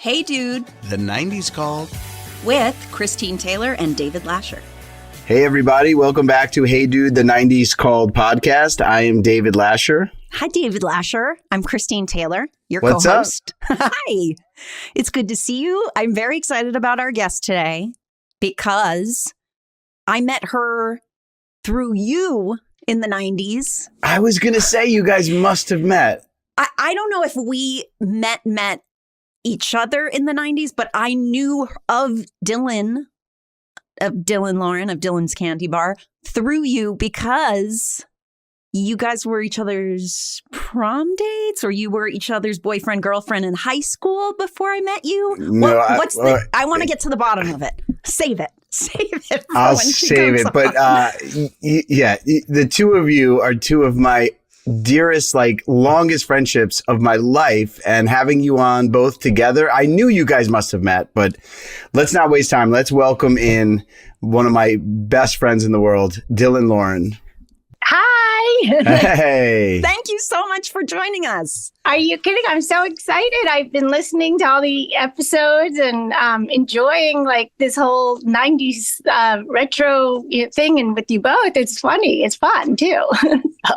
Hey Dude, The 90s called. with Christine Taylor and David Lascher. Hey, everybody. Welcome back to Hey Dude, the 90s Called podcast. I am David Lascher. Hi, David Lascher. I'm Christine Taylor, your What's up? co-host. Hi. It's good to see you. I'm very excited about our guest today because I met her through you in the 90s. I was going to say you guys must have met. I don't know if we met each other in the 90s, but I knew of Dylan Lauren, of Dylan's Candy Bar, through you because you guys were each other's prom dates, or you were each other's boyfriend, girlfriend in high school before I met you. No, I want to get to the bottom of it. Save it. I'll save it. But the two of you are two of my dearest, longest friendships of my life, and having you on both together, I knew you guys must have met, but let's not waste time. Let's welcome in one of my best friends in the world, Dylan Lauren. Hi. Hey. Thank you so much for joining us. Are you kidding? I'm so excited. I've been listening to all the episodes and enjoying this whole 90s retro thing. And with you both, it's funny. It's fun too.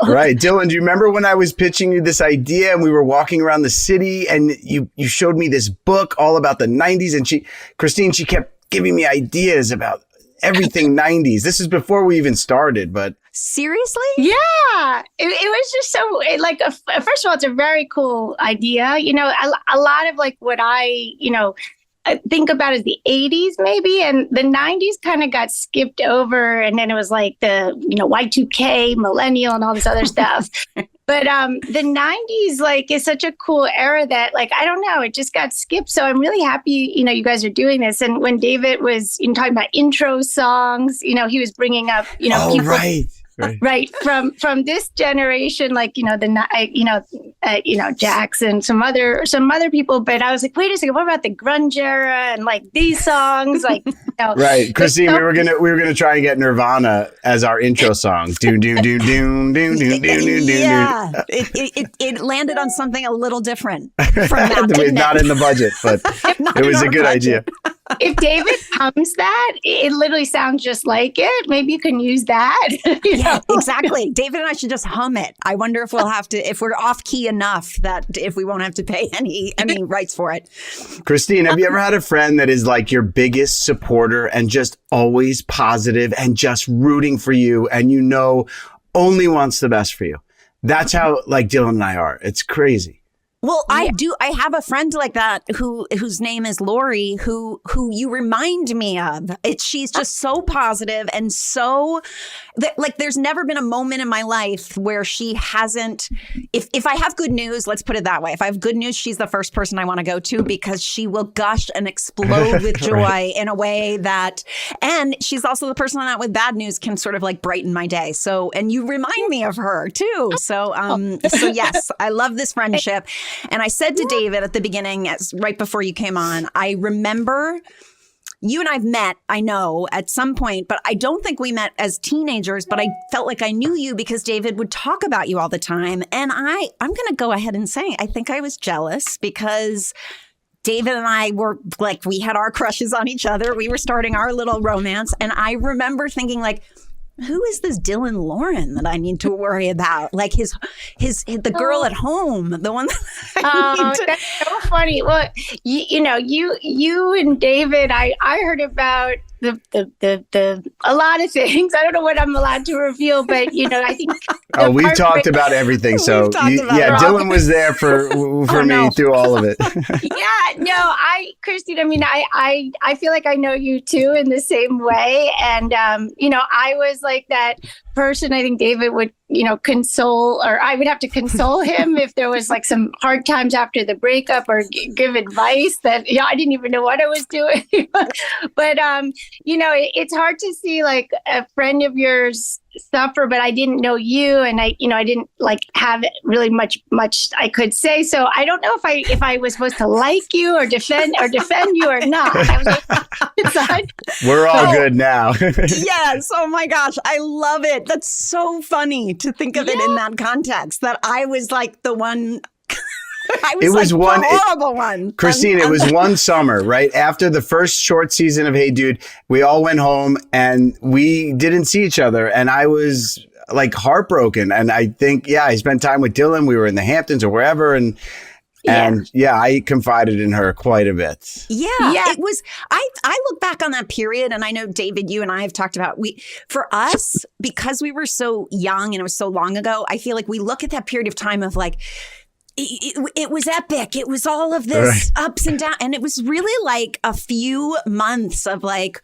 Right. Dylan, do you remember when I was pitching you this idea and we were walking around the city and you showed me this book all about the 90s, and Christine kept giving me ideas about everything 90s. This is before we even started, but Seriously? Yeah. It was just so first of all, it's a very cool idea. You know, a lot of what I think about is the 80s maybe, and the 90s kind of got skipped over, and then it was the Y2K, millennial, and all this other stuff. But the 90s is such a cool era that I don't know, it just got skipped. So I'm really happy you guys are doing this. And when David was talking about intro songs, he was bringing up people. Right. From this generation, Jackson, some other people. But I was like, wait a second, what about the grunge era and these songs? Right, Christine, we were gonna try and get Nirvana as our intro song. Do do do do do do do. Yeah, it landed on something a little different from that. Not in the budget, but it was a good idea. If David hums that, it literally sounds just like it. Maybe you can use that. Yeah, exactly. David and I should just hum it. I wonder if we'll have to, if we're off key enough that if we won't have to pay any rights for it. Christine, have you ever had a friend that is your biggest supporter and just always positive and just rooting for you and only wants the best for you? That's how Dylan and I are. It's crazy. Well, I do. I have a friend like that whose name is Lori, who you remind me of. She's just so positive and so there's never been a moment in my life where she hasn't. If I have good news, let's put it that way. If I have good news, she's the first person I want to go to because she will gush and explode with joy right. in a way that, and she's also the person that with bad news can sort of brighten my day. So, and you remind me of her too. So yes, I love this friendship. And I said to David at the beginning, right before you came on, I remember you and I've met, I know, at some point, but I don't think we met as teenagers, but I felt like I knew you because David would talk about you all the time. And I'm going to go ahead and say, I think I was jealous because David and I were we had our crushes on each other. We were starting our little romance. And I remember thinking who is this Dylan Lauren that I need to worry about? The girl at home, the one that that's so funny. Well, you and David, I heard about the a lot of things. I don't know what I'm allowed to reveil, but I think we've talked about everything. So Dylan was there for me through all of it. Yeah, no, Christine, I feel like I know you too in the same way. And I was that person I think David would, console, or I would have to console him if there was some hard times after the breakup, or give advice that, I didn't even know what I was doing. But, it's hard to see a friend of yours suffer, but I didn't know you, and I didn't have really much I could say. So I don't know if I was supposed to like you or defend you or not. I was We're all good now. Yes. Oh my gosh. I love it. That's so funny to think of it in that context, that I was the one It was like one horrible one. Christine, it was one summer, right? After the first short season of Hey Dude, we all went home and we didn't see each other. And I was like heartbroken. And I think, I spent time with Dylan. We were in the Hamptons or wherever. And I confided in her quite a bit. Yeah. It was, I look back on that period, and I know, David, you and I have talked about, for us, because we were so young and it was so long ago, I feel like we look at that period of time of like, it was epic. It was all of this ups and downs. And it was really like a few months of like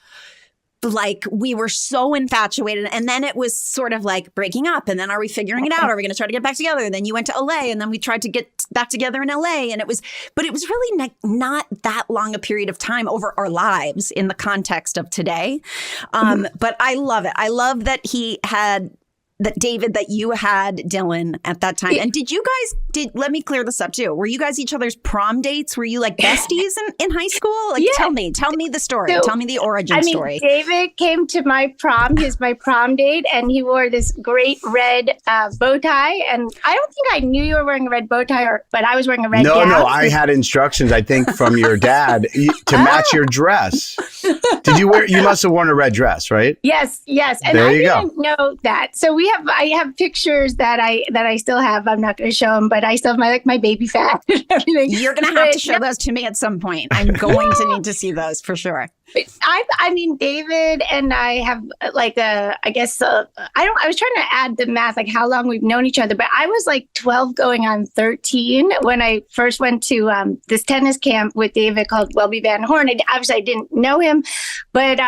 we were so infatuated, and then it was sort of like breaking up, and then are we figuring it out? Are we going to try to get back together? And then you went to LA, and then we tried to get back together in LA, and it was really not that long a period of time over our lives in the context of today. But I love it. I love that David, that you had Dylan at that time. And did you guys, let me clear this up too. Were you guys each other's prom dates? Were you like besties in high school? Like, tell me the story. Tell me the origin story. David came to my prom. He's my prom date, and he wore this great red bow tie. And I don't think I knew you were wearing a red bow tie, but I was wearing a red gown. No, I had instructions, I think, from your dad to match your dress. You must have worn a red dress, right? Yes. And I didn't know that. So I have pictures that I still have. I'm not going to show them, but I still have my baby fat and everything. You're going to have to show those to me at some point. I'm going to need to see those for sure. I mean, David and I have I was trying to add the math, like how long we've known each other, but I was like 12 going on 13 when I first went to this tennis camp with David called Welby Van Horn. Obviously I didn't know him, but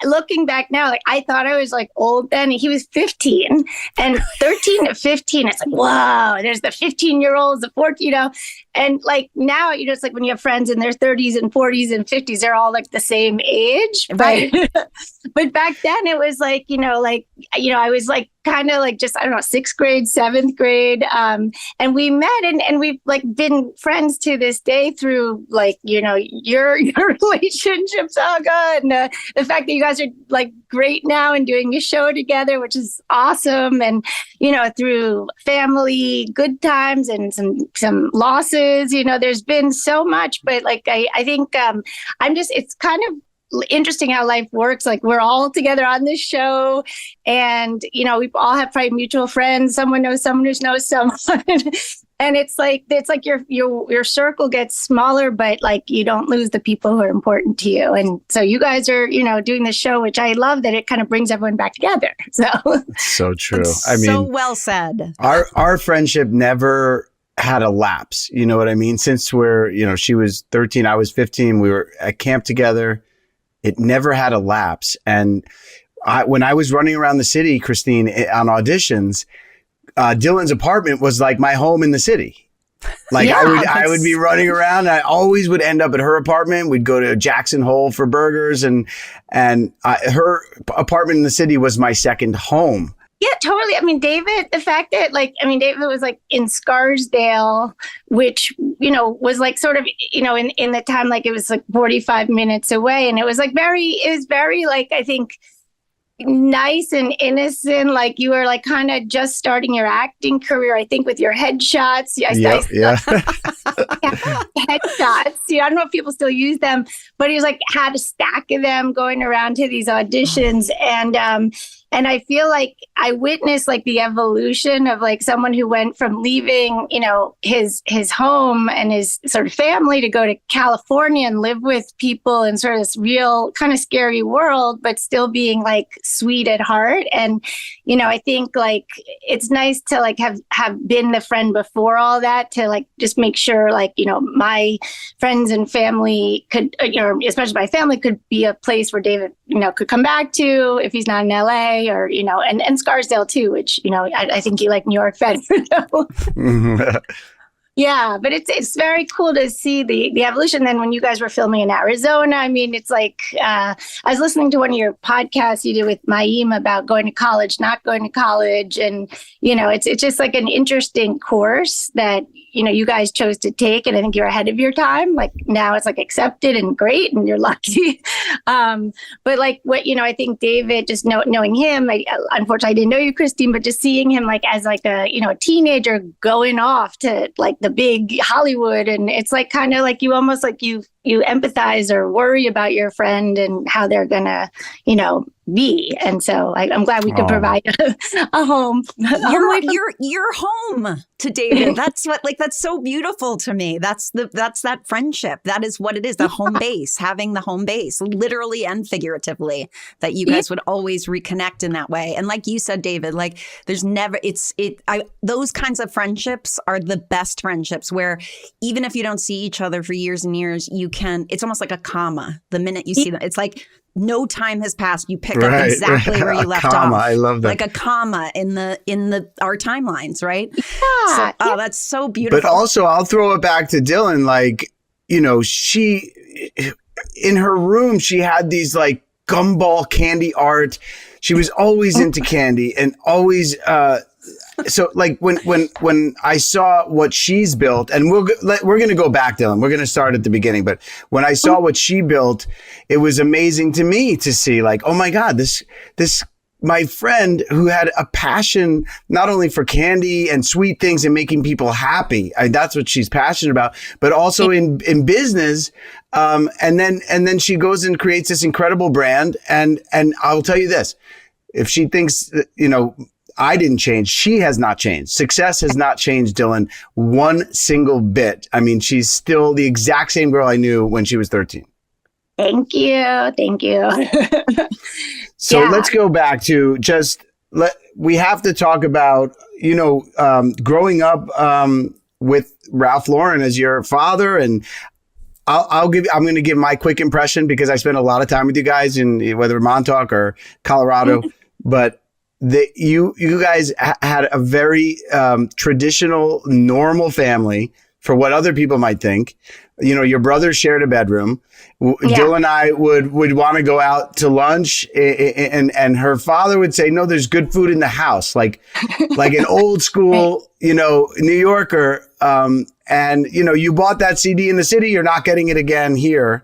looking back now, like I thought I was like old then. He was 15, and 13 to 15, it's like, whoa, there's the 15-year-olds, the 14, and like now, it's like when you have friends in their 30s and 40s and 50s, they're all like the same age. Right. But back then it was like, I was like kind of like just, I don't know, 6th grade, 7th grade. And we met and we've like been friends to this day through like, your relationships. Oh God. And the fact that you guys are like great now and doing a show together, which is awesome. And, through family, good times and some losses, there's been so much, but like, I think it's kind of interesting how life works. Like we're all together on this show, and we all have probably mutual friends. Someone knows someone who knows someone, and it's like your circle gets smaller, but like you don't lose the people who are important to you. And so you guys are doing this show, which I love that it kind of brings everyone back together. So it's so true. So well said. Our friendship never had a lapse. You know what I mean? Since she was 13, I was 15. We were at camp together. It never had a lapse. And when I was running around the city, Christine, on auditions, Dylan's apartment was like my home in the city. Like I would be running around. I always would end up at her apartment. We'd go to Jackson Hole for burgers, and her apartment in the city was my second home. Yeah, totally. I mean, David, the fact that David was like in Scarsdale, which, was like sort of, in the time, like it was like 45 minutes away. And it was very like, I think, nice and innocent. Like you were like kind of just starting your acting career, I think, with your headshots. Yeah. Headshots. I don't know if people still use them, but he was like had a stack of them going around to these auditions. And I feel like I witnessed like the evolution of like someone who went from leaving, his home and his sort of family to go to California and live with people in sort of this real kind of scary world, but still being like sweet at heart. And, I think like it's nice to like have been the friend before all that, to like just make sure like, my friends and family could, especially my family could be a place where David, could come back to if he's not in LA. Or, and Scarsdale too, which, I think you like New York better. Yeah, but it's very cool to see the evolution. Then when you guys were filming in Arizona, I mean, it's like, I was listening to one of your podcasts you did with Maim about going to college, not going to college. And, it's just like an interesting course that, you guys chose to take. And I think you're ahead of your time. Like now it's like accepted and great and you're lucky. But like what, I think David, just knowing him, unfortunately I didn't know you, Christine, but just seeing him like as like a, a teenager going off to like the big Hollywood. And it's like kind of like you almost like you empathize or worry about your friend and how they're gonna, be. And so I'm glad we could provide a home. You're home to David. That's that's so beautiful to me. That's that friendship. That is what it is. The home base, having the home base, literally and figuratively, that you guys would always reconnect in that way. And like you said, David, like there's never, those kinds of friendships are the best friendships where even if you don't see each other for years and years, it's almost like a comma. The minute you see them, it's like no time has passed. You pick up exactly where you left off. I love that. Like a comma in our timelines, right? Yeah. So, that's so beautiful. But also, I'll throw it back to Dylan. Like, she in her room, she had these like gumball candy art. She was always into candy and always. So like when I saw what she's built, and we're going to go back, Dylan, we're going to start at the beginning. But when I saw what she built, it was amazing to me to see like, oh my God, this my friend who had a passion not only for candy and sweet things and making people happy. That's what she's passionate about, but also in business. And then she goes and creates this incredible brand. And I'll tell you this, if she thinks, I didn't change, she has not changed. Success has not changed, Dylan, one single bit. I mean, she's still the exact same girl I knew when she was 13. Thank you. So let's go back to we have to talk about, growing up with Ralph Lauren as your father. And I'm going to give my quick impression because I spent a lot of time with you guys in whether Montauk or Colorado, but you guys had a very traditional, normal family for what other people might think. Your brothers shared a bedroom. Jill and I would want to go out to lunch, and her father would say, "No, there's good food in the house," like an old school, New Yorker. And you bought that CD in the city, you're not getting it again here.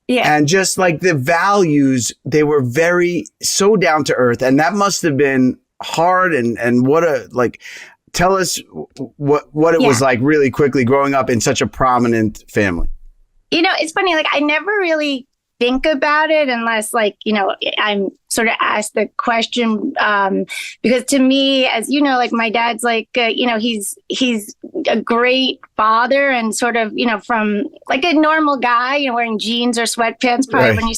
Yeah. And just like the values, they were so down to earth. And that must have been hard. And tell us what it was like really quickly growing up in such a prominent family. It's funny, like I never really think about it unless I'm sort of asked the question, because to me, as like my dad's like, he's a great father and sort of, from like a normal guy, wearing jeans or sweatpants probably when you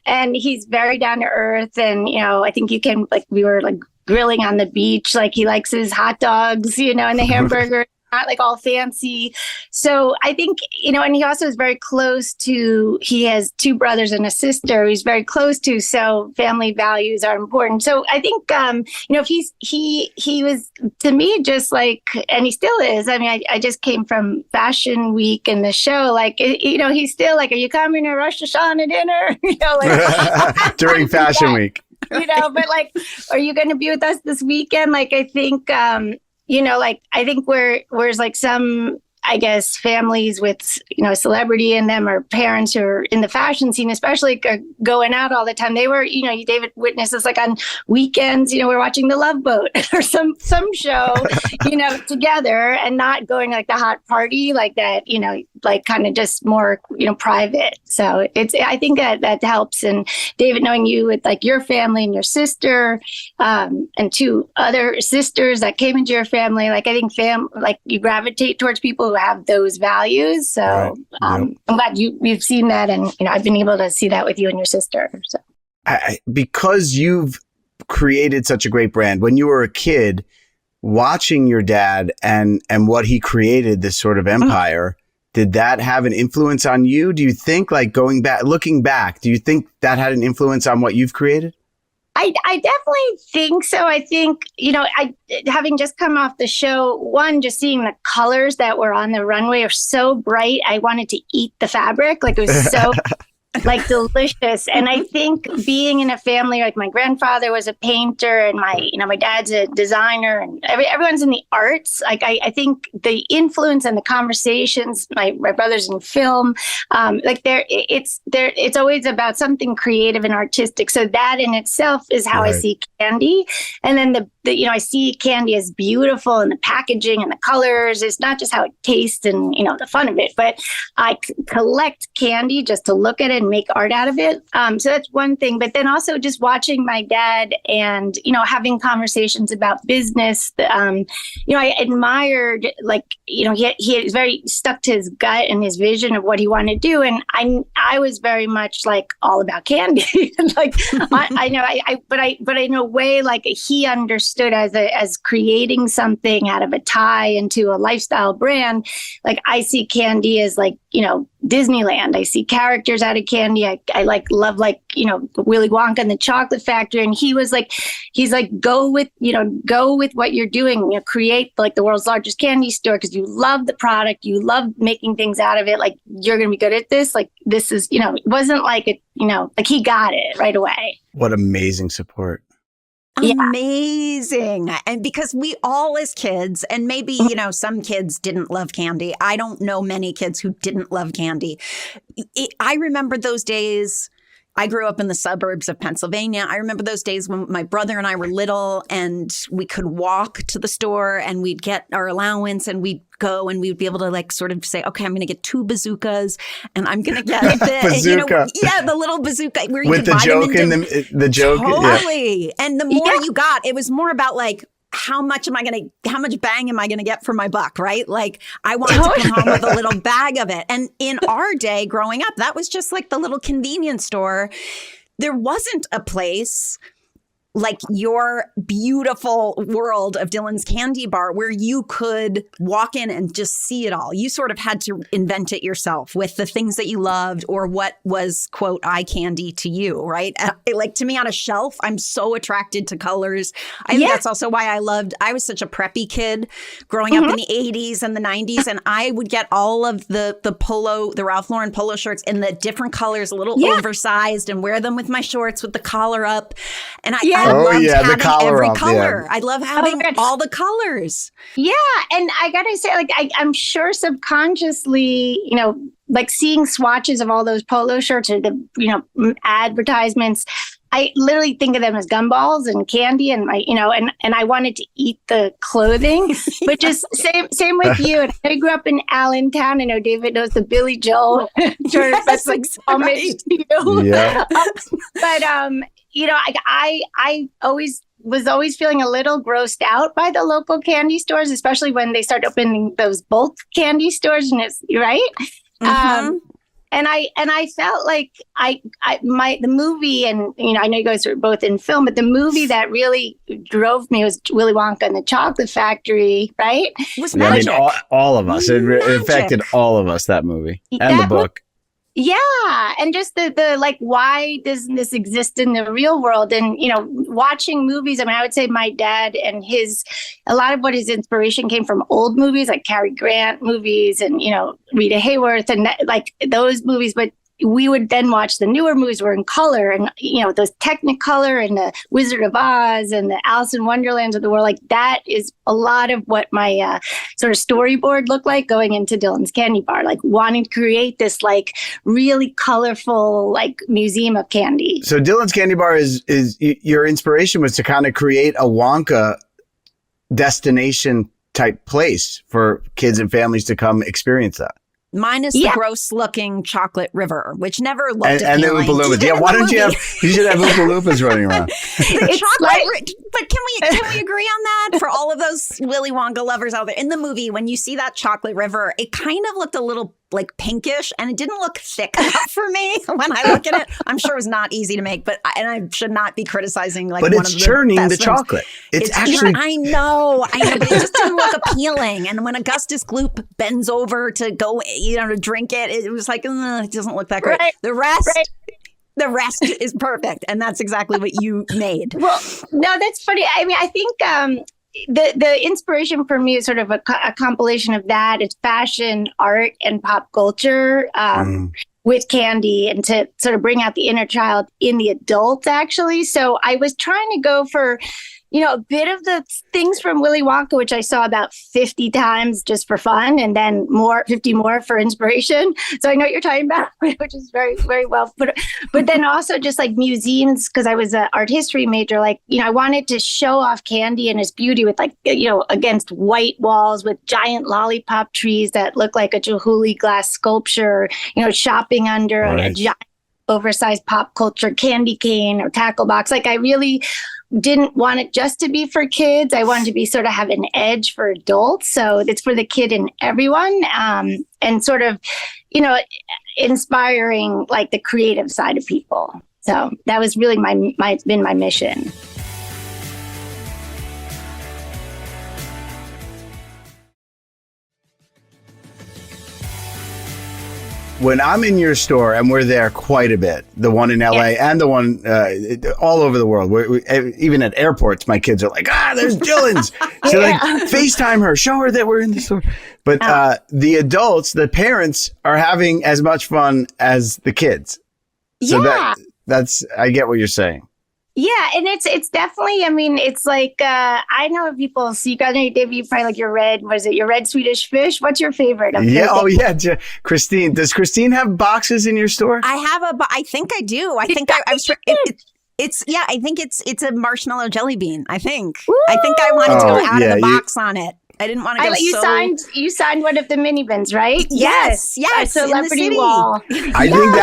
and he's very down to earth. And, I think you can, like, we were like grilling on the beach, like he likes his hot dogs, and the hamburger. Not like all fancy. So I think, and he also is very close to, he has two brothers and a sister he's very close to. So family values are important. So I think, he was to me just like, and he still is. I mean, I just came from Fashion Week and the show, like, he's still like, are you coming to Rosh Hashanah dinner? During Fashion Week. But like, are you going to be with us this weekend? Like, I think, I think where's like some, I guess, families with, celebrity in them or parents who are in the fashion scene, especially going out all the time. They were, David witnesses like on weekends, we're watching The Love Boat or some show, together and not going like the hot party like that, like kind of just more, private. So I think that helps. And David, knowing you with like your family and your sister and two other sisters that came into your family, like I think like you gravitate towards people who have those values. So I'm glad you've seen that. And, I've been able to see that with you and your sister. So because you've created such a great brand, when you were a kid, watching your dad and what he created, this sort of empire, did that have an influence on you? Do you think, like looking back, do you think that had an influence on what you've created? I definitely think so. I think, having just come off the show, just seeing the colors that were on the runway are so bright. I wanted to eat the fabric. Like it was so like delicious. And I think being in a family, like my grandfather was a painter and my dad's a designer and everyone's in the arts. Like I think the influence and the conversations, my brother's in film, it's always about something creative and artistic. So that in itself is how I see candy. And then the I see candy as beautiful and the packaging and the colors. It's not just how it tastes and, the fun of it, but I collect candy just to look at it and make art out of it. So that's one thing. But then also just watching my dad and, having conversations about business, I admired, he is very stuck to his gut and his vision of what he wanted to do. And I was very much like all about candy. But in a way, like he understood as creating something out of a tie into a lifestyle brand. Like I see candy as like, Disneyland. I see characters out of candy. I love Willy Wonka and the Chocolate Factory. And he's like, go with what you're doing, create like the world's largest candy store because you love the product. You love making things out of it. Like you're going to be good at this. Like this is, it wasn't like it, like he got it right away. What amazing support. Amazing. And because we all as kids, and maybe, some kids didn't love candy. I don't know many kids who didn't love candy. I remember those days. I grew up in the suburbs of Pennsylvania. I remember those days when my brother and I were little and we could walk to the store and we'd get our allowance and we'd go and we'd be able to like sort of say, okay, I'm going to get 2 bazookas and I'm going to get bazooka. The little bazooka where you with the joke in the joke. Totally. Yeah. And the more you got, it was more about like, how much bang am I going to get for my buck, right? Like I wanted to come home with a little bag of it. And in our day growing up, that was just like the little convenience store. There wasn't a place like your beautiful world of Dylan's Candy Bar where you could walk in and just see it all. You sort of had to invent it yourself with the things that you loved or what was, quote, eye candy to you, right? Like to me on a shelf, I'm so attracted to colors. I think that's also why I was such a preppy kid growing up in the 80s and the 90s. And I would get all of the Ralph Lauren polo shirts in the different colors, a little oversized and wear them with my shorts with the collar up. And I loved having every color. I love having all the colors. Yeah. And I got to say, like, I'm sure subconsciously, like seeing swatches of all those polo shirts or the, advertisements, I literally think of them as gumballs and candy and and I wanted to eat the clothing, but just same with you. And I grew up in Allentown. I know David knows the Billy Joel shirt. That's like homage to you. Yeah. I was always feeling a little grossed out by the local candy stores, especially when they start opening those bulk candy stores. And it's right. Mm-hmm. And I felt like the movie, and I know you guys were both in film, but the movie that really drove me was Willy Wonka and the Chocolate Factory, right? It was magic. I mean, all of us. It affected all of us, that movie and the book. Yeah. And just the like, why doesn't this exist in the real world? And, watching movies, I mean, I would say my dad and a lot of what his inspiration came from old movies, like Cary Grant movies and, Rita Hayworth and like those movies. But we would then watch the newer movies were in color and, those Technicolor and the Wizard of Oz and the Alice in Wonderlands of the world. Like that is a lot of what my sort of storyboard looked like going into Dylan's Candy Bar, like wanting to create this like really colorful like museum of candy. So Dylan's Candy Bar is your inspiration was to kind of create a Wonka destination type place for kids and families to come experience that. Minus the gross-looking chocolate river, which never looked appealing. And the Oompa Loompas. Yeah, why don't you should have Oompa Loompas running around. But can we agree on that? For all of those Willy Wonka lovers out there, in the movie, when you see that chocolate river, it kind of looked a little like pinkish and it didn't look thick enough for me when I look at it. I'm sure it was not easy to make, but I should not be choosing like one of the best. But it's churning the chocolate. It's actually. I know, but it just didn't look appealing. And when Augustus Gloop bends over to go, to drink it, it was like, it doesn't look that great. Right. The rest is perfect. And that's exactly what you made. Well, no, that's funny. I mean, I think the inspiration for me is sort of a compilation of that. It's fashion, art, and pop culture with candy and to sort of bring out the inner child in the adult, actually. So I was trying to go for a bit of the things from Willy Wonka, which I saw about 50 times just for fun, and then 50 more for inspiration. So I know what you're talking about, which is very, very well put. But then also just like museums, because I was an art history major, I wanted to show off candy and its beauty with against white walls with giant lollipop trees that look like a Chihuly glass sculpture, shopping under a giant oversized pop culture candy cane or tackle box. I really didn't want it just to be for kids. I wanted to be sort of have an edge for adults. So it's for the kid and everyone, and sort of, inspiring the creative side of people. So that was really been my mission. When I'm in your store, and we're there quite a bit, the one in LA and the one all over the world, even at airports, my kids are like, there's Dylan's. So FaceTime her, show her that we're in the store. But the adults, the parents are having as much fun as the kids. So that's, I get what you're saying. Yeah, and it's definitely, it's I know people see, David, you probably your red Swedish fish? What's your favorite? Christine. Does Christine have boxes in your store? I think I do. I think I was I think it's a marshmallow jelly bean. I think. Woo! I think I wanted to go out of the box on it. I didn't want to go You signed one of the mini bins, right? Yes. A celebrity wall. I think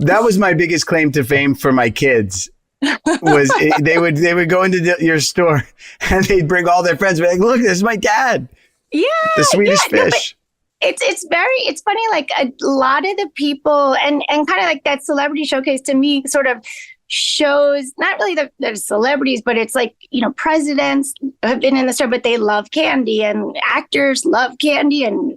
that was my biggest claim to fame for my kids. They would go into your store and they'd bring all their friends and be like, look, this is my dad. Yeah. The Swedish fish. It's funny, a lot of the people and kind of that celebrity showcase to me sort of shows not really the celebrities, but it's presidents have been in the store, but they love candy, and actors love candy, and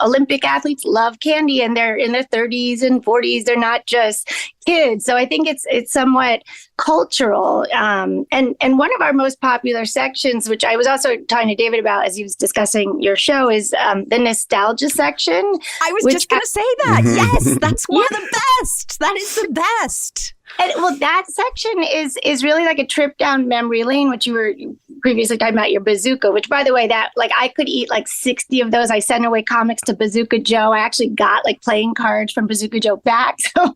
Olympic athletes love candy, and they're in their 30s and 40s. They're not just kids. So I think it's somewhat cultural. And one of our most popular sections, which I was also talking to David about as he was discussing your show, is the nostalgia section. I was just going to say that. Yes, that's one of the best. That is the best. And that section is really a trip down memory lane, which you were previously talking about your bazooka, which, by the way, that I could eat 60 of those. I sent away comics to Bazooka Joe. I actually got playing cards from Bazooka Joe back. So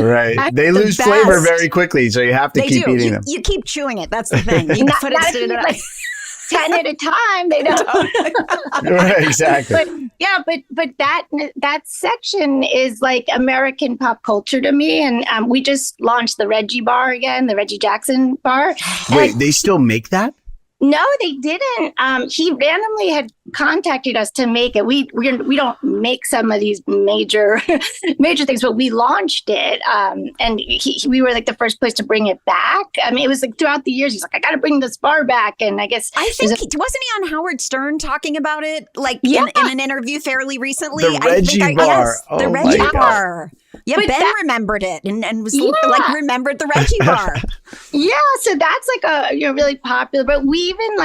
right. They lose flavor very quickly, so you have to keep eating them. You keep chewing it. That's the thing. You put it 10 at a time. They don't. Right, exactly. But that section is American pop culture to me. And we just launched the Reggie bar again, the Reggie Jackson bar. Wait, they still make that? No, they didn't. He randomly had contacted us to make it. We don't make some of these major things, but we launched it. And we were the first place to bring it back. It was throughout the years. He's I got to bring this bar back. And I guess wasn't he on Howard Stern talking about it? In an interview fairly recently. The Reggie bar. Yes, the Reggie bar. Yeah, but Ben remembered it and was remembered the Reggie bar. Yeah, so that's a really popular. But we even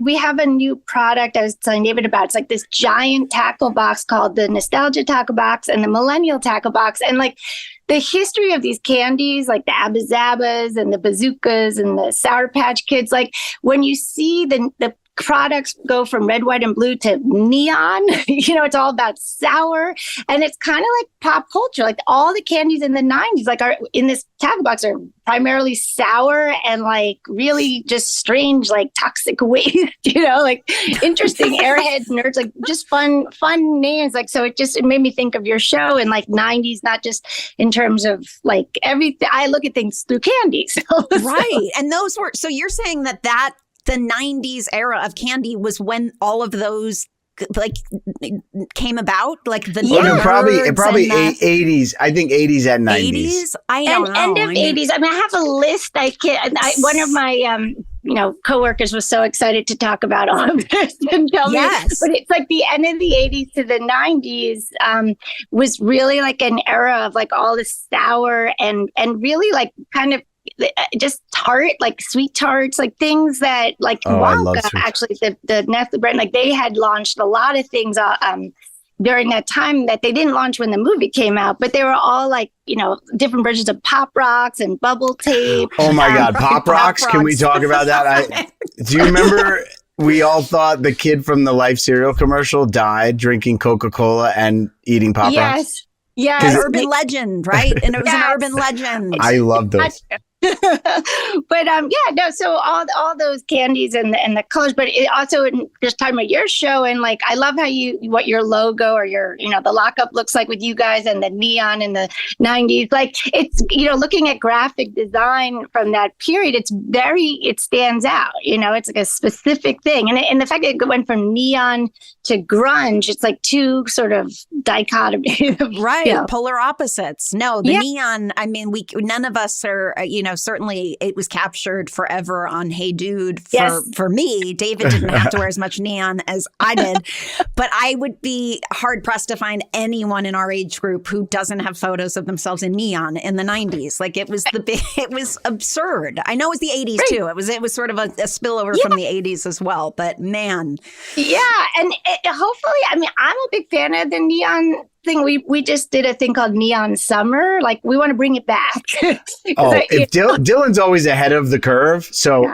we have a new product I was telling David about. It's this giant tackle box called the Nostalgia Tackle Box and the Millennial Tackle Box. And the history of these candies, the Abba Zabbas and the Bazookas and the Sour Patch Kids, when you see the products go from red, white, and blue to neon. It's all about sour, and it's kind of like pop culture. All the candies in the 90s, are in this tackle box are primarily sour and really just strange, toxic waste. Interesting airheads, nerds, just fun names. So it made me think of your show and 90s, not just in terms of everything. I look at things through candy. Right, and those were. So you're saying that the 90s era of candy was when all of those came about, probably 80s. I think 80s and 90s. I don't know. End of 80s. I have a list. One of my coworkers was so excited to talk about all of this and tell me. But it's the end of the 80s to the 90s was really an era of all this sour and really kind of just tart, sweet tarts, things that Wonka, actually the Nestle brand, they had launched a lot of things during that time that they didn't launch when the movie came out, but they were all like, different versions of Pop Rocks and bubble tape. Oh my God, Pop Rocks! Can we talk about that? Do you remember? We all thought the kid from the Life cereal commercial died drinking Coca-Cola and eating Pop Rocks. Yes. Urban legend, right? And it was an urban legend. I love those. But so all those candies and the colors, but it also just talking about your show, and like I love how what your logo or your the lockup looks like with you guys and the neon in the 90s. Like it's looking at graphic design from that period, it stands out. It's like a specific thing, and the fact that it went from neon to grunge, it's like two sort of dichotomy, right? Polar opposites. No, the neon. I mean, none of us are certainly it was captured forever on Hey Dude for me. David didn't have to wear as much neon as I did, but I would be hard pressed to find anyone in our age group who doesn't have photos of themselves in neon in the 90s. Like it was it was absurd. I know it was the 80s too. It was sort of a spillover from the 80s as well, but man. Yeah. And hopefully, I mean, I'm a big fan of the neon thing. We just did a thing called Neon Summer. Like we want to bring it back. Dylan's always ahead of the curve. So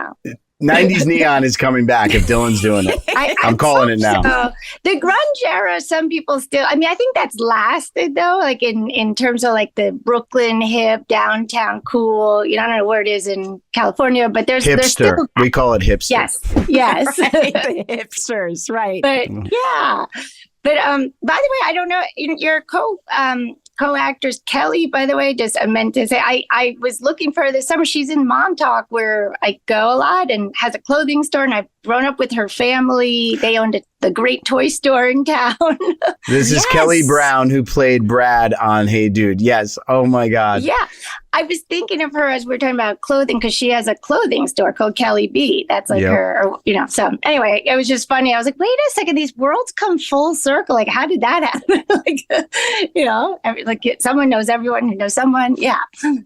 90s neon is coming back if Dylan's doing it. I'm calling it now. So. The grunge era, some people still, I mean, I think that's lasted though, like in terms of like the Brooklyn hip, downtown cool, I don't know where it is in California, but there's still, we call it hipster. Yes. Right, the hipsters, right. But yeah. But by the way, I don't know, your co-actress Kelly, by the way, just I meant to say, I was looking for her this summer. She's in Montauk where I go a lot and has a clothing store, and I've grown up with her family. They owned the great toy store in town. This is Kelly Brown, who played Brad on Hey Dude. Yes. Oh my God. Yeah. I was thinking of her as we were talking about clothing because she has a clothing store called Kelly B. That's like her, so anyway, it was just funny. I was like, wait a second, these worlds come full circle. Like, how did that happen? Someone knows everyone who knows someone. Yeah.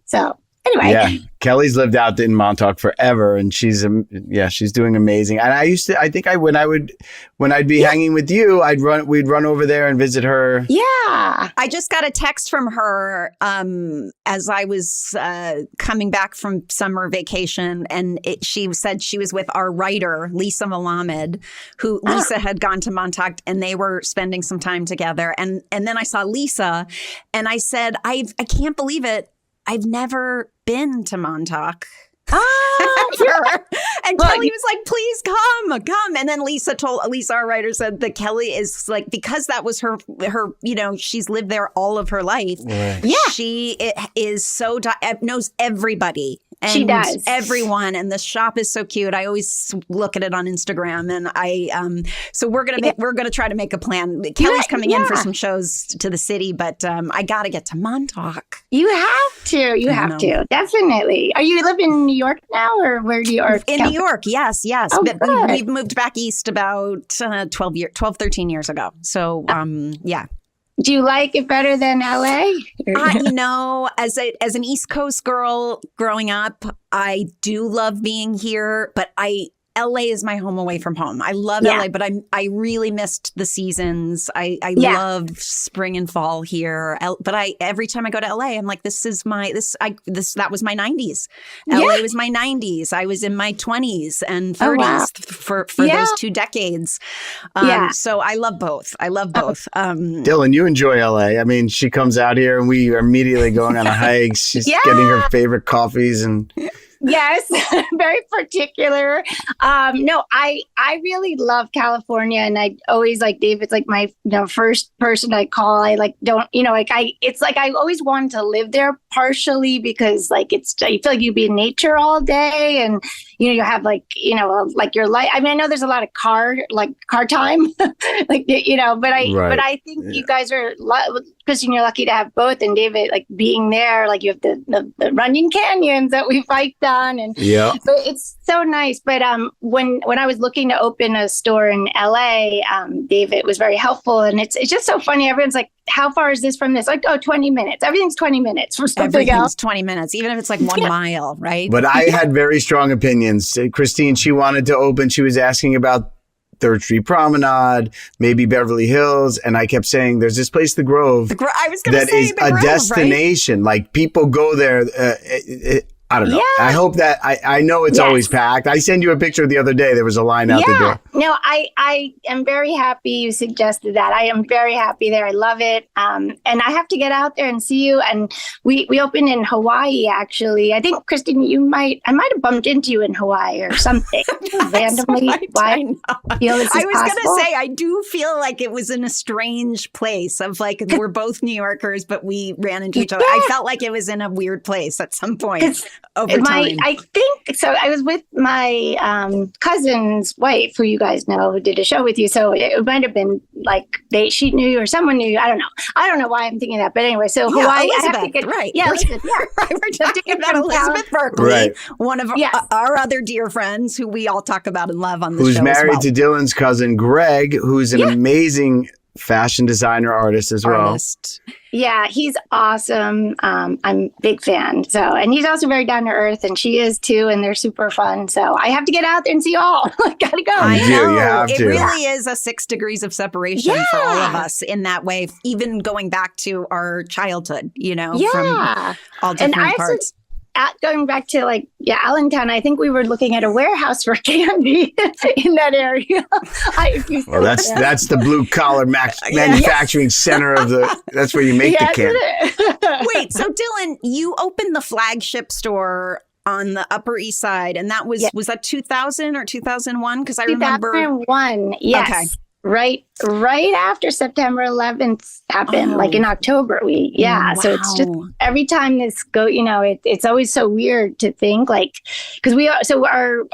So anyway. Yeah. Kelly's lived out in Montauk forever, and she's doing amazing. And when I'd be hanging with you, we'd run over there and visit her. Yeah. I just got a text from her as I was coming back from summer vacation, and she said she was with our writer, Lisa Malamed, who Lisa had gone to Montauk, and they were spending some time together. And then I saw Lisa, and I said, I can't believe it. I've never been to Montauk. And Kelly was like, please come. And then Lisa, our writer, said that Kelly is like, because that was her, she's lived there all of her life. Right. Yeah. She is knows everybody. And she does. Everyone. And the shop is so cute. I always look at it on Instagram, and so we're gonna try to make a plan. Kelly's coming in for some shows to the city, but I gotta get to Montauk. You have to. You have to. Definitely. Are you living in New York now, or where do you are? In New York, yes. Oh, but we've moved back east about 13 years ago. So yeah. Do you like it better than LA? As an East Coast girl growing up, I do love being here, but LA is my home away from home. I love LA, but I really missed the seasons. I love spring and fall here. But every time I go to LA, I'm like, that was my 90s. LA was my 90s. I was in my 20s and 30s for those 2 decades. So I love both. Dylan, you enjoy LA. I mean, she comes out here and we are immediately going on a hike. She's getting her favorite coffees and... Yes, very particular. No, I really love California, and I always like David's like my first person I call. I like don't it's like I always wanted to live there, partially because like you feel like you'd be in nature all day, and you have like your life. I mean, I know there's a lot of car time, but I think you guys are. Christine, you're lucky to have both, and David, like being there, like you have the Runyon Canyons that we've hiked on, and but it's so nice. But when I was looking to open a store in LA, David was very helpful, and it's just so funny. Everyone's like, how far is this from this? Like, 20 minutes. Everything's 20 minutes for something else. 20 minutes, even if it's like 1 mile, right? But I had very strong opinions. Christine, she wanted to open. She was asking about Third Street Promenade, maybe Beverly Hills. And I kept saying, there's this place, The Grove, I was going to say is the a Grove, destination. Right? Like people go there. I don't know. Yeah. I hope that I know it's always packed. I sent you a picture the other day. There was a line out the door. No, I am very happy you suggested that. I am very happy there. I love it. And I have to get out there and see you. And we opened in Hawaii, actually. I think, Christine, I might have bumped into you in Hawaii or something randomly. I was going to say, I do feel like it was in a strange place of like, we're both New Yorkers, but we ran into each other. I felt like it was in a weird place at some point. Over time. I think so. I was with my cousin's wife, who you guys know, who did a show with you. So it might have been like she knew you or someone knew you. I don't know. I don't know why I'm thinking that. But anyway, so Hawaii. Elizabeth, I have to get, right. Yeah, Elizabeth, yeah. We're talking about Elizabeth Berkley, right. One of our other dear friends who we all talk about and love on the show. Who's married to Dylan's cousin, Greg, who's an amazing fashion designer artist as well. Yeah, he's awesome. I'm a big fan. So, and he's also very down to earth, and she is too, and they're super fun. So I have to get out there and see you all. I gotta go. I know. You have it to. really is a 6 degrees of separation for all of us in that way, even going back to our childhood, from all different parts. Going back to Allentown, I think we were looking at a warehouse for candy in that area. Well, that's the blue collar manufacturing center of that's where you make the candy. Wait, so Dylan, you opened the flagship store on the Upper East Side, and that was that 2000 or 2001? Because I remember 2001. Yes. Okay. Right after September 11th happened, like in October, so it's just every time this it's always so weird to think because our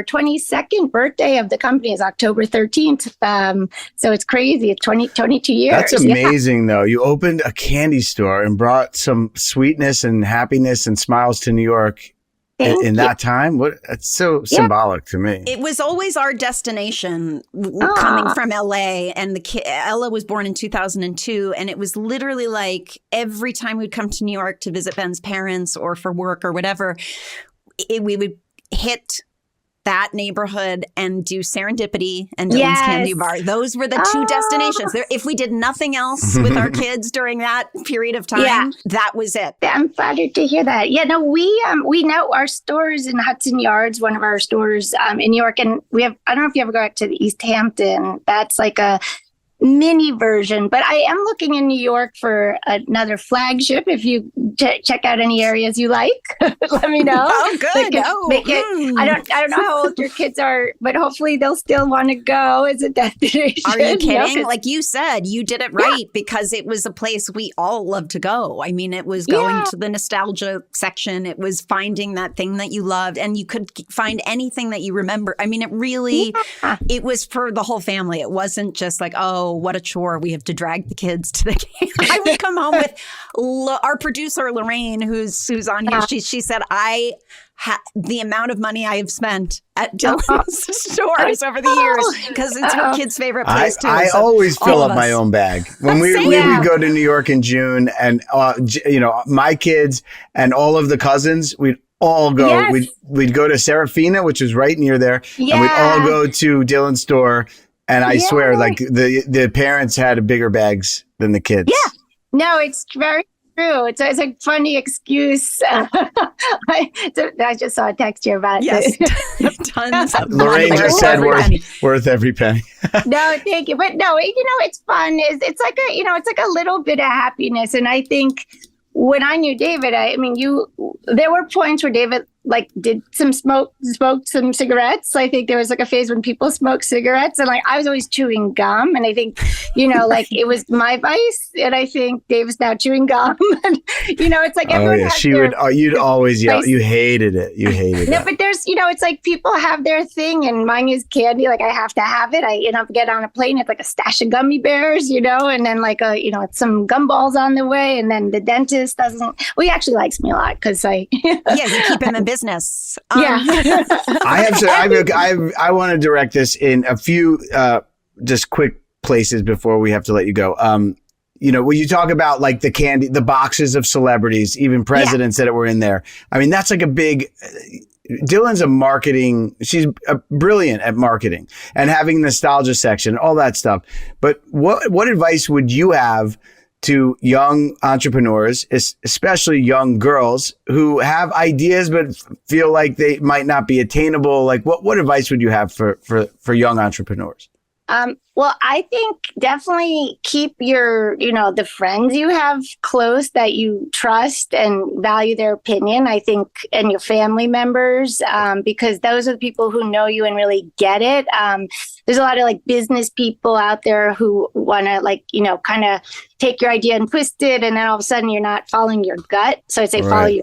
22nd birthday of the company is October 13th. So it's crazy. It's 22 years. That's amazing though. You opened a candy store and brought some sweetness and happiness and smiles to New York. In that time, it's so symbolic to me. It was always our destination coming from LA, and Ella was born in 2002, and it was literally like every time we'd come to New York to visit Ben's parents or for work or whatever, we would hit that neighborhood and do Serendipity and Dylan's Candy Bar. Those were the two destinations. If we did nothing else with our kids during that period of time, that was it. I'm flattered to hear that. Yeah, no, we know our stores in Hudson Yards, one of our stores in New York, and we have, I don't know if you ever go out to the East Hampton. That's like a mini version, but I am looking in New York for another flagship. If you check out any areas you like, let me know. Oh, good. Make it. I don't know how old your kids are, but hopefully they'll still want to go as a destination. Are you kidding? Like you said, you did it right because it was a place we all love to go. I mean, it was going to the nostalgia section. It was finding that thing that you loved, and you could find anything that you remember. I mean, it really, it was for the whole family. It wasn't just like, oh, what a chore. We have to drag the kids to the game. I would come home with our producer, Lorraine, who's on here. She said, the amount of money I have spent at Dylan's stores over the years, because it's her kid's favorite place too. I always fill up my own bag. When we would go to New York in June, and my kids and all of the cousins, we'd all go. Yes. We'd go to Serafina, which is right near there, and we'd all go to Dylan's store. And I swear, like the parents had bigger bags than the kids. Yeah, no, it's very true. It's a funny excuse. I just saw a text here about tons of Lorraine just said worth every penny. No, thank you. But no, it's fun. It's like a little bit of happiness. And I think when I knew David, there were points where David smoked some cigarettes. I think there was like a phase when people smoked cigarettes, and I was always chewing gum. And I think, it was my vice. And I think David's now chewing gum. And, it's like everyone has you'd always yell. You hated it. You hated it. No, but there's, it's like people have their thing, and mine is candy. Like I have to have it. I get on a plane, it's like a stash of gummy bears, and then it's some gumballs on the way. And then the dentist he actually likes me a lot because you keep him in business. I want to direct this in a few just quick places before we have to let you go. When you talk about like the candy, the boxes of celebrities, even presidents that were in there. I mean, that's like a big Dylan's she's brilliant at marketing and having nostalgia section, all that stuff. But what advice would you have to young entrepreneurs, especially young girls who have ideas but feel like they might not be attainable? Like what advice would you have for young entrepreneurs? Well, I think definitely keep the friends you have close that you trust and value their opinion, I think, and your family members, because those are the people who know you and really get it. There's a lot of like business people out there who want to kind of take your idea and twist it. And then all of a sudden you're not following your gut. So I'd say follow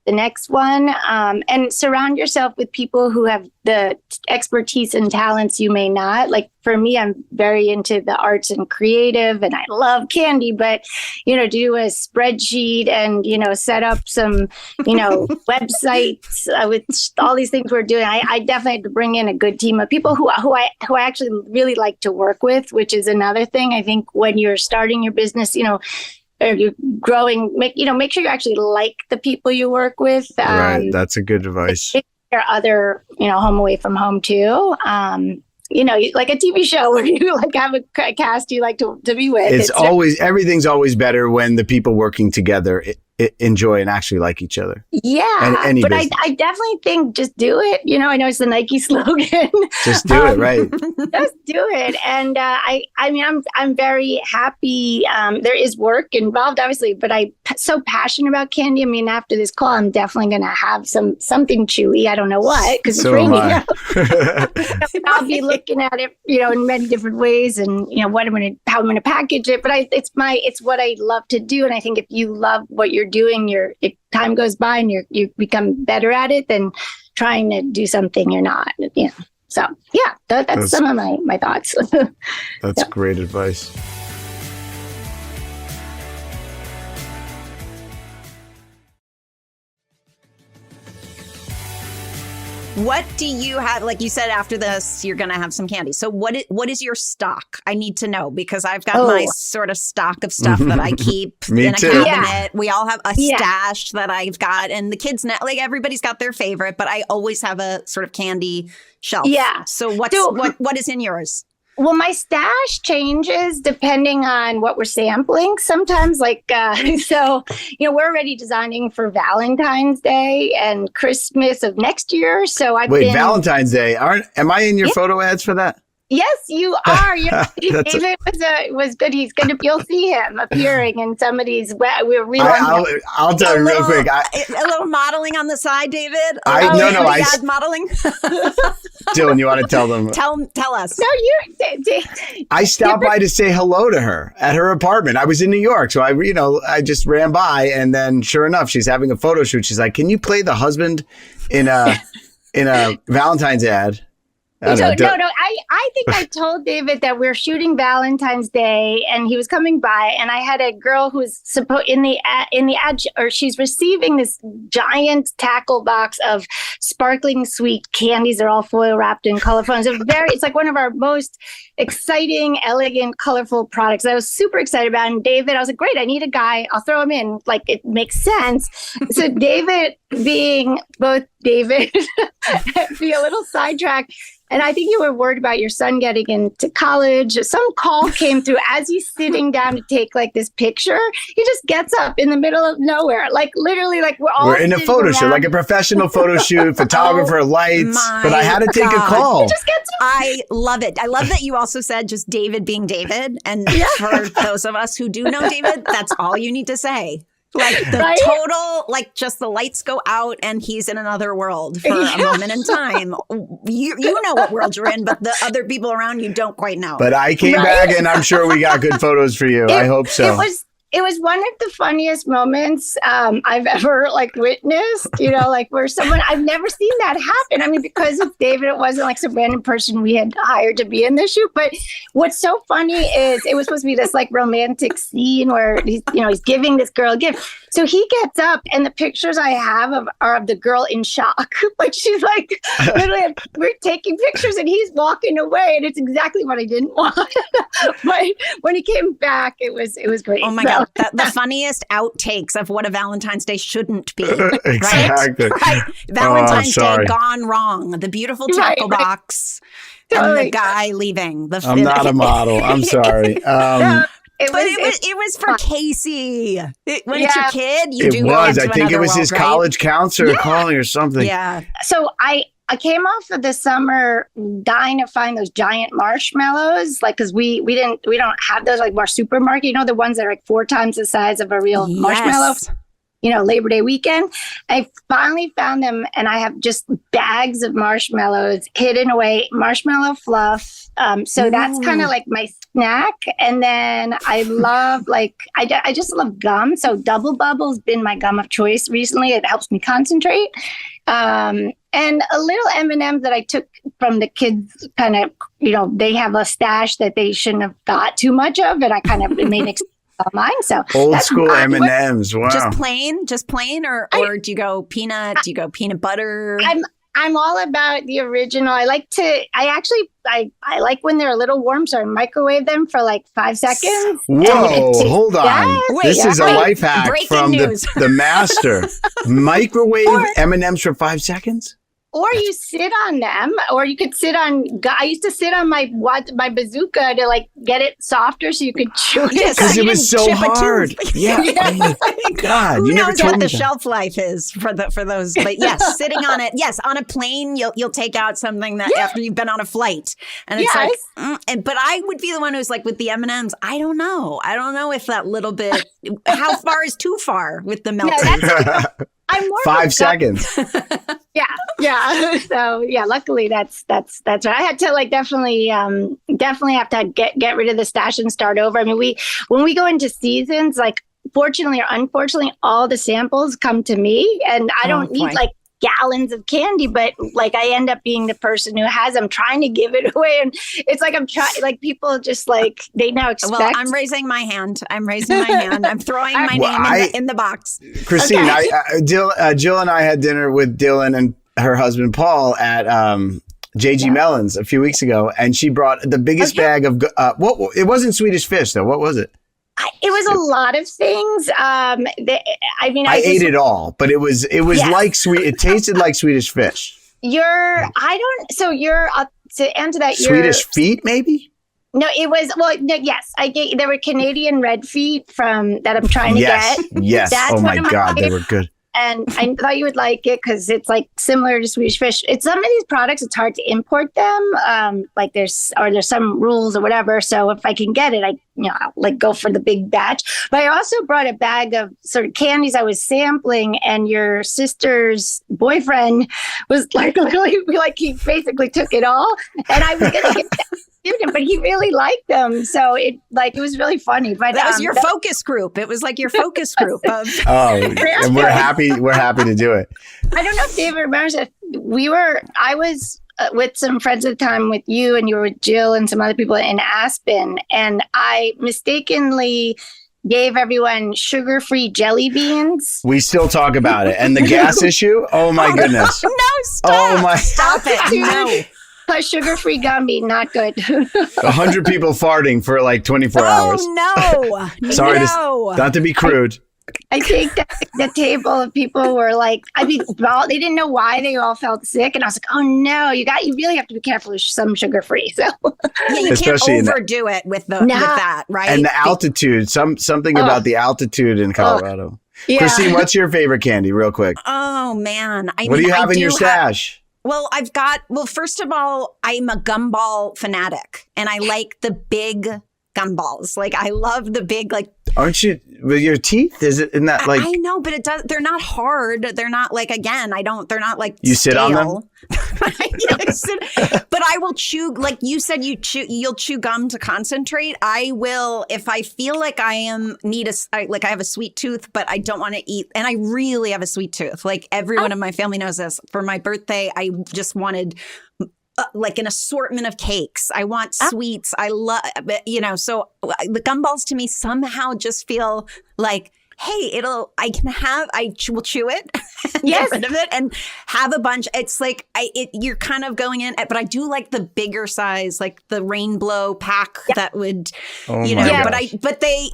the next one, and surround yourself with people who have the expertise and talents you may not. Like for me, I'm very into the arts and creative, and I love candy, but, to do a spreadsheet and, set up some, websites with all these things we're doing, I definitely have to bring in a good team of people who I actually really like to work with, which is another thing. I think when you're starting your business, or you're growing, make sure you actually like the people you work with. Right. That's a good advice. There are other, home away from home too. Like a TV show where you like have a cast you like to be with. Everything's always better when the people working together enjoy and actually like each other. Yeah. But I definitely think just do it. I know it's the Nike slogan. Just do it, right? Just do it. And I'm very happy. There is work involved, obviously, but I'm so passionate about candy. After this call, I'm definitely going to have something chewy. I don't know what, because it's raining out. I'll be looking at it, in many different ways, and how I'm going to package it. But it's what I love to do, and I think if you love what you're doing, if time goes by and you become better at it than trying to do something you're not. So yeah, that's some of my thoughts. That's great advice. What do you have? Like you said, after this, you're going to have some candy. So what is your stock? I need to know, because I've got my sort of stock of stuff that I keep in a cabinet. Yeah. We all have a stash that I've got, and the kids now, like everybody's got their favorite, but I always have a sort of candy shelf. Yeah. So what is in yours? Well, my stash changes depending on what we're sampling. Sometimes we're already designing for Valentine's Day and Christmas of next year. So Valentine's Day. Am I in your photo ads for that? Yes, you are. David was good. You'll see him appearing in somebody's. I'll tell you real quick. A little modeling on the side, David. Modeling. Dylan, you want to tell them? Tell us. No, I stopped by to say hello to her at her apartment. I was in New York, so I just ran by, and then sure enough, she's having a photo shoot. She's like, "Can you play the husband in a Valentine's ad?" I think I told David that we're shooting Valentine's Day, and he was coming by, and I had a girl who's in the ad, or she's receiving this giant tackle box of sparkling sweet candies. They're all foil wrapped in colorful. It's like one of our most exciting, elegant, colorful products. I was super excited about it. And David, I was like, great, I need a guy. I'll throw him in. Like, it makes sense. So David, being both David, be a little sidetracked. And I think you were worried about your son getting into college. Some call came through as he's sitting down to take like this picture. He just gets up in the middle of nowhere. Like literally, like we're in a photo shoot, like a professional photo shoot, photographer, lights. But I had to take a call. He just gets up. I love it. I love that you also said just David being David. And for those of us who do know David, that's all you need to say. Like the total, like just the lights go out and he's in another world for a moment in time. You know what world you're in, but the other people around you don't quite know. But I came back and I'm sure we got good photos for you. I hope so. It was one of the funniest moments I've ever witnessed, where I've never seen that happen. Because of David, it wasn't like some random person we had hired to be in the shoot. But what's so funny is it was supposed to be this romantic scene where he's giving this girl a gift. So he gets up and the pictures I have are of the girl in shock. She's literally, we're taking pictures and he's walking away, and it's exactly what I didn't want. But when he came back, it was great. Oh my God. The funniest outtakes of what a Valentine's Day shouldn't be. Exactly. Right? Valentine's Day sorry. gone wrong. The beautiful tackle box and the guy leaving. I'm not a model. I'm sorry. It was for Casey. When it's your kid, you do. It was. I go think into it was another his world, right? college counselor calling or something. Yeah. So I came off of the summer dying to find those giant marshmallows, like because we don't have those like our supermarket. You know, the ones that are like 4 times the size of a real marshmallow. You know, Labor Day weekend. I finally found them, and I have just bags of marshmallows hidden away, marshmallow fluff. So that's kind of like my snack. And then I love I just love gum. So Double Bubble's been my gum of choice recently. It helps me concentrate. And a little M&Ms that I took from the kids, kind of, you know, they have a stash that they shouldn't have got too much of, and I kind of made mine. So old school M&Ms. Wow. Just plain, or do you go peanut? Do you go peanut butter? I'm all about the original. I like when they're a little warm, so I microwave them for like 5 seconds. Whoa, hold on. Yes. This is a life hack Breaking from news. the master. Microwave M&Ms for 5 seconds? Or you sit on them, or you could sit on. I used to sit on my bazooka to like get it softer so you could chew it. Because it was so hard. Yeah. Oh my God. Who You never knows told what me the that. shelf life is for those? But yes, sitting on it. Yes, on a plane, you'll take out something that after you've been on a flight, and it's but I would be the one who's like with the M&Ms. I don't know if that little bit. How far is too far with the melting? I'm more 5 seconds. Yeah. So yeah, luckily that's right. I had to like definitely have to get rid of the stash and start over. I mean, when we go into seasons, like fortunately or unfortunately, all the samples come to me, and I don't need like gallons of candy, but like I end up being the person who has them, trying to give it away, and it's like I'm trying. Like people just like they now expect. Well, I'm raising my hand. I'm throwing my name in the box. Christine, Jill and I had dinner with Dylan and her husband Paul at JG Mellon's a few weeks ago, and she brought the biggest bag of it wasn't Swedish fish though. What was it? It was a lot of things. I ate it all, but it was like sweet. It tasted like Swedish fish. To answer that, Swedish feet, maybe. No, it was yes. There were Canadian red feet from that I'm trying to get. Yes. Oh my God, they were good. And I thought you would like it because it's like similar to Swedish fish. It's some of these products, it's hard to import them. Like there's some rules or whatever. So if I can get it, I'll like go for the big batch. But I also brought a bag of sort of candies I was sampling, and your sister's boyfriend was like literally like he basically took it all, and I was gonna give that to him, but he really liked them. So it was really funny. But that was your focus group. It was like your focus group of and we're happy to do it. I don't know if David remembers it. I was with some friends at the time with you, and you were with Jill and some other people in Aspen, and I mistakenly gave everyone sugar-free jelly beans. We still talk about it. And the gas issue? Oh my goodness. No, stop. Oh my. Stop it. No. Plus sugar-free gummy, not good. 100 people farting for like 24 hours. Oh no. Sorry, not to be crude. I think that the table of people were like, they didn't know why they all felt sick, and I was like, oh no, you really have to be careful with some sugar free. So you especially can't overdo it with that, right? And the altitude, something about the altitude in Colorado. Yeah. Christine, what's your favorite candy, real quick? Oh man, what do you have in your stash? First of all, I'm a gumball fanatic, and I like the big gumballs. Like I love the big Aren't you with your teeth? Isn't that like? I know, but they're not hard. They're not like, again, they're not like you sit stale. on them. But I will chew, like you said, you'll chew gum to concentrate. I will, if I feel like I have a sweet tooth, but I don't want to eat, and I really have a sweet tooth. Like everyone in my family knows this. For my birthday, I just wanted like an assortment of cakes. I want sweets. I love, so the gumballs to me somehow just feel like, hey, I will chew it. get rid of it and have a bunch. It's like you're kind of going in, but I do like the bigger size, like the Rainbow pack that would, but they,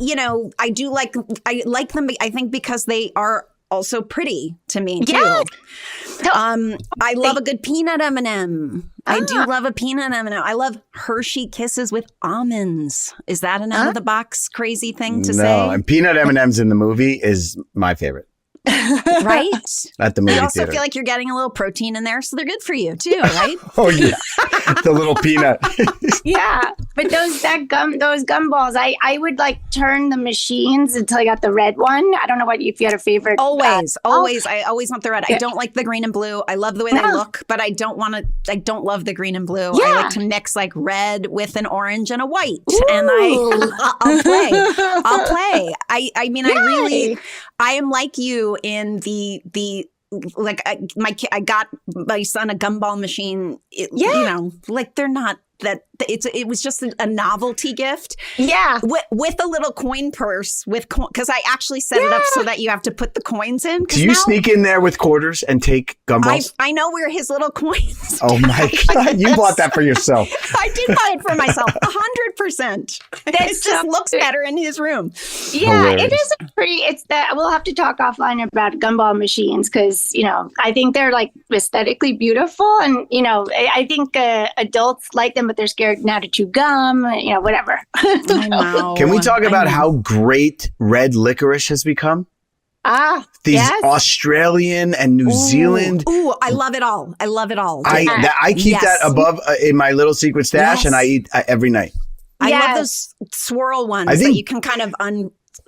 I do like, I like them. I think because they are also pretty to me too. Yes. I love a good peanut M&M. I do love a peanut M&M. I love Hershey Kisses with almonds. Is that an out of the box crazy thing to say? No, and peanut M&Ms in the movie is my favorite. Right? At the movie You also theater. feel like you're getting a little protein in there, so they're good for you too, right? Oh yeah, the little peanut. Yeah, but those gumballs, I would like turn the machines until I got the red one. I don't know if you had a favorite. Always. I always want the red. I don't like the green and blue. I love the way they look, but I don't love the green and blue. Yeah. I like to mix like red with an orange and a white, and I'll play. I mean, Yay. I am like you in the like I got my son a gumball machine. Like they're not that. It was just a novelty gift. Yeah, with a little coin purse because I actually set it up so that you have to put the coins in. Do you sneak in there with quarters and take gumballs? I know where his little coins. Oh my God! You bought that for yourself. I did buy it for myself, 100%. It just looks better in his room. Yeah, Hilarious. it is it's that we'll have to talk offline about gumball machines because I think they're like aesthetically beautiful, and I think adults like them, but they're scared now to chew gum, whatever. I know. Can we talk about how great red licorice has become? These yes. Australian and New Zealand. Ooh, I love it all. I keep that above in my little secret stash, and I eat every night. I love those swirl ones that you can kind of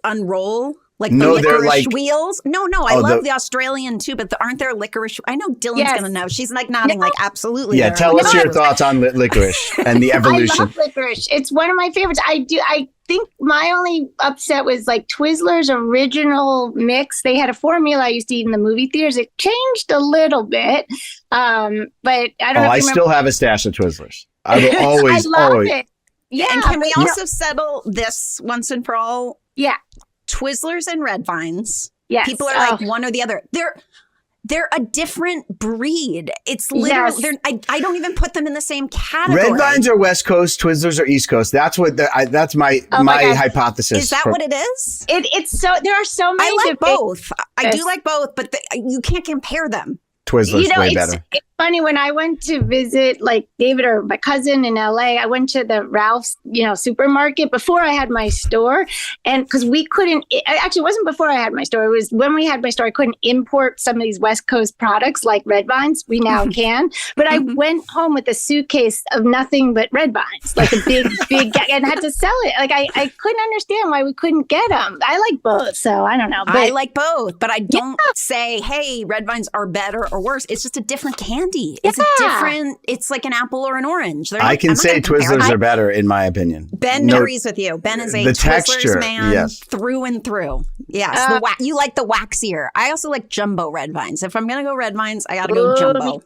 unroll. Like the licorice wheels? No, I love the Australian too, but aren't there licorice? I know Dylan's going to know. She's like nodding like absolutely. Yeah, tell us your thoughts on licorice and the evolution. I love licorice. It's one of my favorites. I think my only upset was like Twizzlers original mix. They had a formula I used to eat in the movie theaters. It changed a little bit. But I don't know. I still have a stash of Twizzlers. I will always. I love it. Yeah. And can we also settle this once and for all? Yeah. Twizzlers and Red Vines. Yes. People are like one or the other. They're a different breed. It's literally I don't even put them in the same category. Red Vines are West Coast, Twizzlers are East Coast. That's what that's my hypothesis. Is that what it is? It's so there are so many. I like both. I do like both, but you can't compare them. Twizzlers way better. It's funny when I went to visit like David or my cousin in LA, I went to the Ralph's, supermarket before I had my store. And because we couldn't, actually it wasn't before I had my store. It was when we had my store, I couldn't import some of these West Coast products like Red Vines. We now can. But I went home with a suitcase of nothing but Red Vines, like a big, and had to sell it. Like I couldn't understand why we couldn't get them. I like both. So I don't know. But I like both, but I don't say, hey, Red Vines are better or worse. It's just a different candy. It's a different, it's like an apple or an orange. I can say Twizzlers are better in my opinion. Ben agrees with you. Ben is a Twizzlers texture, man through and through. Yes. You like the waxier. I also like jumbo Red Vines. If I'm going to go Red Vines, I got to go jumbo.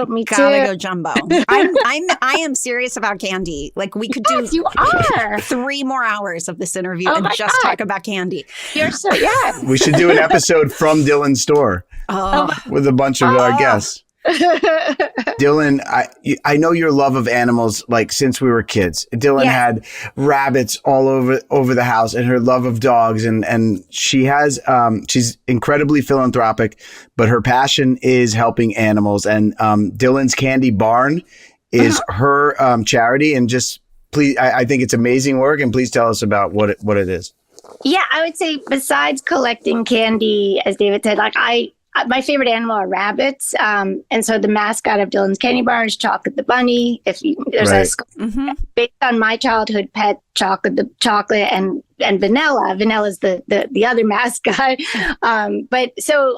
Me too. Gotta go jumbo. I am serious about candy. Like we could do you are. 3 more hours of this interview and just talk about candy. You're so, We should do an episode from Dylan's store with a bunch of our guests. Dylan, I know your love of animals like since we were kids. Dylan had rabbits all over the house and her love of dogs and she has she's incredibly philanthropic, but her passion is helping animals and Dylan's Candy Barn is her charity and just please I think it's amazing work and please tell us about what it is. Yeah, I would say besides collecting candy, as David said, like my favorite animal are rabbits. And so the mascot of Dylan's Candy Bar is Chocolate the Bunny. There's based on my childhood pet, Chocolate and Vanilla. Vanilla's the other mascot. But so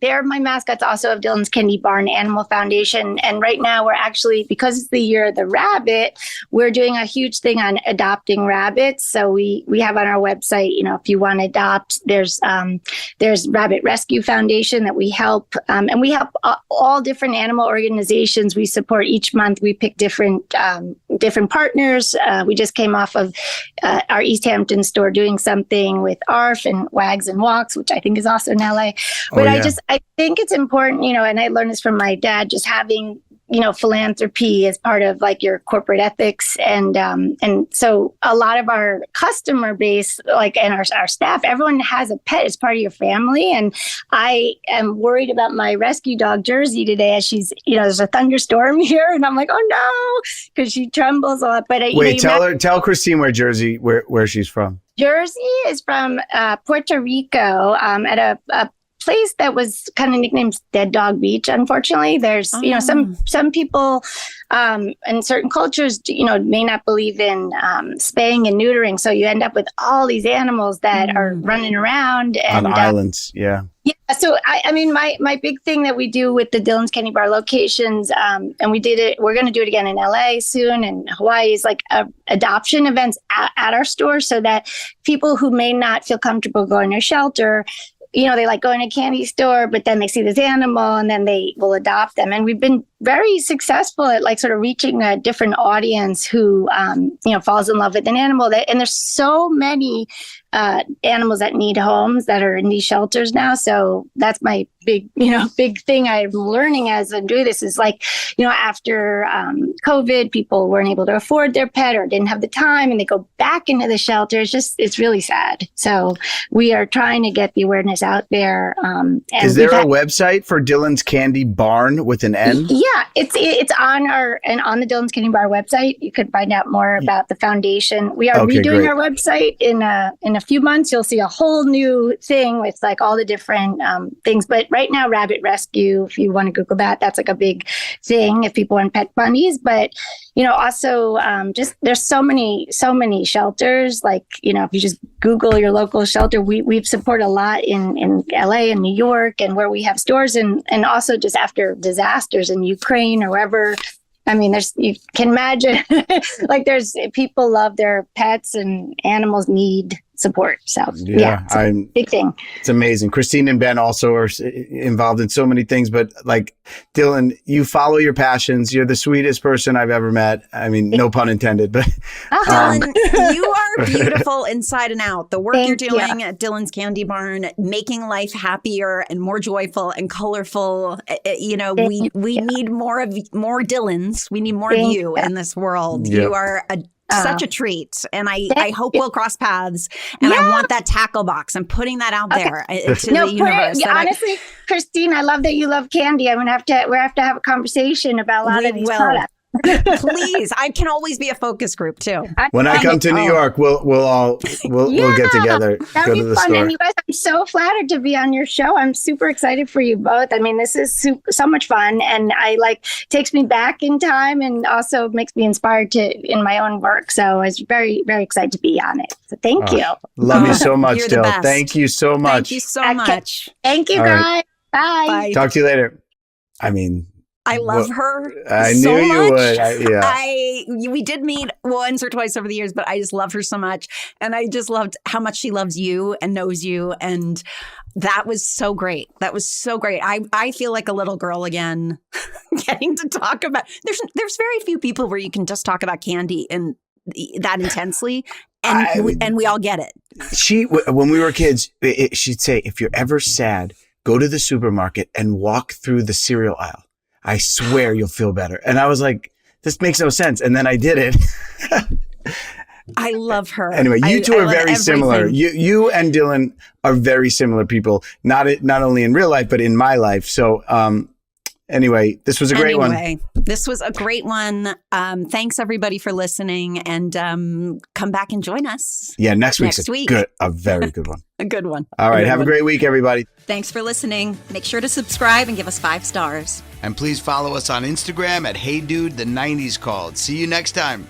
they're my mascots also of Dylan's Candy Barn Animal Foundation. And right now we're actually, because it's the year of the rabbit, we're doing a huge thing on adopting rabbits. So we have on our website, if you want to adopt, there's Rabbit Rescue Foundation that we help. And we help all different animal organizations we support each month. We pick different partners. We just came off of our East Ham Hampton store doing something with ARF and Wags and Walks, which I think is also in LA. But I think it's important, and I learned this from my dad, just having philanthropy as part of like your corporate ethics. And so a lot of our customer base, like, and our staff, everyone has a pet as part of your family. And I am worried about my rescue dog Jersey today as she's, there's a thunderstorm here and I'm like, oh no, because she trembles a lot. But tell Christine where she's from. Jersey is from Puerto Rico at a place that was kind of nicknamed Dead Dog Beach. Unfortunately, there's some people in certain cultures may not believe in spaying and neutering, so you end up with all these animals that are running around and on islands. Yeah. So I mean, my big thing that we do with the Dylan's Candy Bar locations, and we did it. We're going to do it again in LA soon, and Hawaii is like adoption events at our store, so that people who may not feel comfortable going to a shelter, they like going to a candy store, but then they see this animal and then they will adopt them. And we've been very successful at like sort of reaching a different audience who, falls in love with an animal. And there's so many animals that need homes that are in these shelters now. So that's my big thing I'm learning as I'm doing this is like, after COVID, people weren't able to afford their pet or didn't have the time and they go back into the shelter. It's really sad. So we are trying to get the awareness out there. And is there a website for Dylan's Candy Barn with an N? Yeah, it's on the Dylan's Candy Bar website. You could find out more about the foundation. We are redoing our website in a few months. You'll see a whole new thing with like all the different things. But right now, Rabbit Rescue, if you want to Google that, that's like a big thing if people want pet bunnies. But also just there's so many shelters. Like if you just Google your local shelter, we support a lot in LA and New York, and where we have stores, and also just after disasters in Ukraine or wherever. I mean, you can imagine like there's people love their pets and animals need support. So it's a big thing. It's amazing. Christine and Ben also are involved in so many things, but like Dylan, you follow your passions. You're the sweetest person I've ever met. I mean, no pun intended, but Dylan, you are beautiful inside and out. The work you're doing at Dylan's Candy Barn, making life happier and more joyful and colorful. We need more Dylans. We need more of you in this world. Yep. You are such a treat. And I hope we'll cross paths. And I want that tackle box. I'm putting that out there to the universe. Honestly, Christine, I love that you love candy. We have to have a conversation about a lot of these products. Please, I can always be a focus group too. When I come to New York, we'll get together. That'd be fun. And you guys, I'm so flattered to be on your show. I'm super excited for you both. I mean, this is so much fun, and takes me back in time, and also makes me inspired in my own work. So I was very, very excited to be on it. So thank you. Love you so much, Dill. Thank you so much. Thank you so much. Thank you, guys. Right. Bye. Talk to you later. I mean, I love her. I so knew you much. would. We did meet once or twice over the years, but I just love her so much. And I just loved how much she loves you and knows you. And that was so great. I feel like a little girl again, getting to talk about. There's very few people where you can just talk about candy and that intensely. And we all get it. When we were kids, she'd say, if you're ever sad, go to the supermarket and walk through the cereal aisle. I swear you'll feel better. And I was like, this makes no sense. And then I did it. I love her. Anyway, you two are very similar. You and Dylan are very similar people, not only in real life, but in my life. So anyway, this was a great one. This was a great one. Thanks, everybody, for listening. And come back and join us. Yeah, next week. A very good one. A good one. All right. Have a great week, everybody. Thanks for listening. Make sure to subscribe and give us 5 stars. And please follow us on Instagram at HeyDudeThe90sCalled. See you next time.